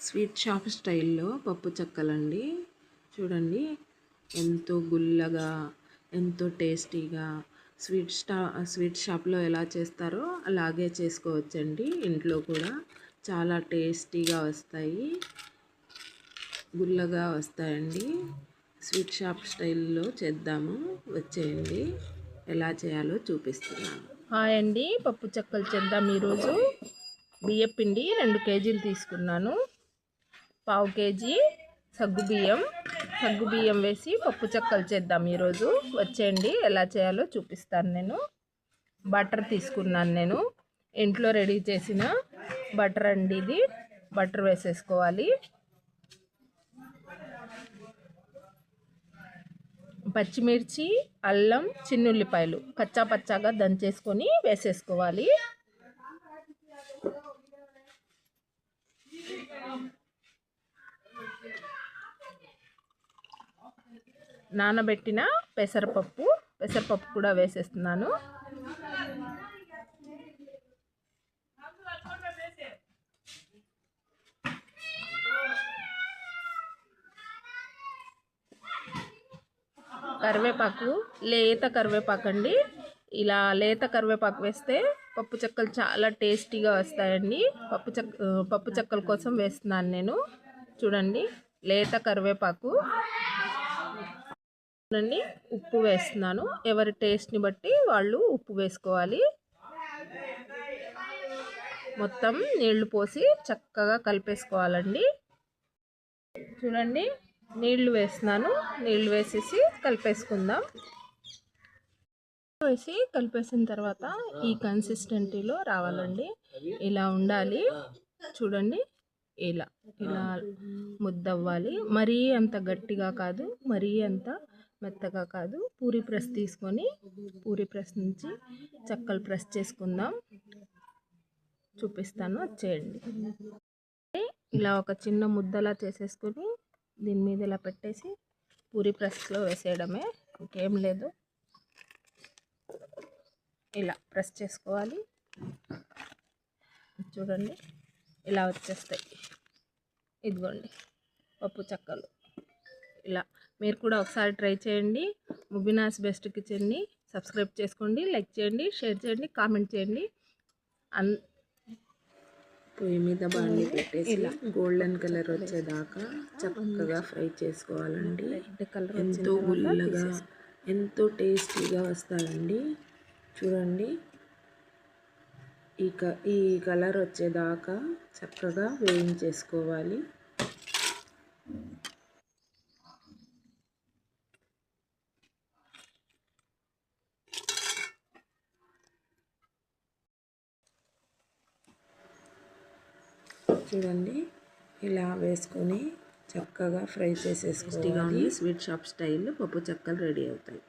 Sweet shop స్టైల్లో పప్పు చెక్కలండి. చూడండి ఎంతో గుల్లగా, ఎంతో టేస్టీగా స్వీట్ షాప్లో ఎలా చేస్తారో అలాగే చేసుకోవచ్చండి. ఇంట్లో కూడా చాలా టేస్టీగా వస్తాయి, గుల్లగా వస్తాయండి. స్వీట్ షాప్ స్టైల్లో చేద్దాము, వచ్చేయండి. ఎలా చేయాలో చూపిస్తున్నాను. హాయ్ అండి, పప్పు చెక్కలు చేద్దాం. ఈరోజు బియ్యపిండి 2 కేజీలు తీసుకున్నాను. పావు కేజీ సగ్గుబియ్యం వేసి పప్పు చెక్కలు చేద్దాం ఈరోజు. వచ్చేయండి, ఎలా చేయాలో చూపిస్తాను. నేను బటర్ తీసుకున్నాను. నేను ఇంట్లో రెడీ చేసిన బటర్ అండి ఇది. బటర్ వేసేసుకోవాలి. పచ్చిమిర్చి, అల్లం, చిన్నుల్లిపాయలు కచ్చా పచ్చాగా దంచేసుకొని వేసేసుకోవాలి. నానబెట్టిన పెసరపప్పు కూడా వేసేస్తున్నాను. కరివేపాకు, లేత కరివేపాకు అండి. ఇలా లేత కరివేపాకు వేస్తే పప్పు చెక్కలు చాలా టేస్టీగా వస్తాయండి. పప్పు చెక్కల కోసం వేస్తున్నాను నేను. చూడండి, లేత కరివేపాకు. చూడండి, ఉప్పు వేస్తున్నాను. ఎవరి టేస్ట్ని బట్టి వాళ్ళు ఉప్పు వేసుకోవాలి. మొత్తం నీళ్లు పోసి చక్కగా కలిపేసుకోవాలండి. చూడండి, నీళ్లు వేస్తున్నాను. నీళ్లు వేసేసి కలిపేసుకుందాం. కలిపేసిన తర్వాత ఈ కన్సిస్టెన్సీలో రావాలండి. ఇలా ఉండాలి. చూడండి, ఇలా ముద్దవ్వాలి. మరీ అంత గట్టిగా కాదు, మరీ అంత మెత్తగా కాదు. పూరీ ప్రెస్ తీసుకొని పూరీ ప్రెస్ నుంచి చెక్కలు ప్రెస్ చేసుకుందాం. చూపిస్తాను, వచ్చేయండి. ఇలా ఒక చిన్న ముద్దలా చేసేసుకొని దీని మీద ఇలా పెట్టేసి పూరీ ప్రెస్లో వేసేయడమే, ఇంకేం లేదు. ఇలా ప్రెస్ చేసుకోవాలి. చూడండి, ఇలా వచ్చేస్తాయి. ఇదిగోండి పప్పు చెక్కలు. ఇలా మీరు కూడా ఒకసారి ట్రై చేయండి. ముబీనాస్ బెస్ట్ కిచెన్ని సబ్స్క్రైబ్ చేసుకోండి, లైక్ చేయండి, షేర్ చేయండి, కామెంట్ చేయండి. పొయ్యి మీద బాండి పెట్టేసి గోల్డెన్ కలర్ వచ్చేదాకా చక్కగా ఫ్రై చేసుకోవాలండి. ఎంతో గుల్లగా, ఎంతో టేస్టీగా వస్తాయండి. చూడండి, ఈ కలర్ వచ్చేదాకా చక్కగా వేయించేసుకోవాలి. చూడండి, ఇలా వేసుకొని చక్కగా ఫ్రై చేసేసుకోవాలి. స్వీట్ షాప్ స్టైల్ పప్పు చెక్కలు రెడీ అవుతాయి.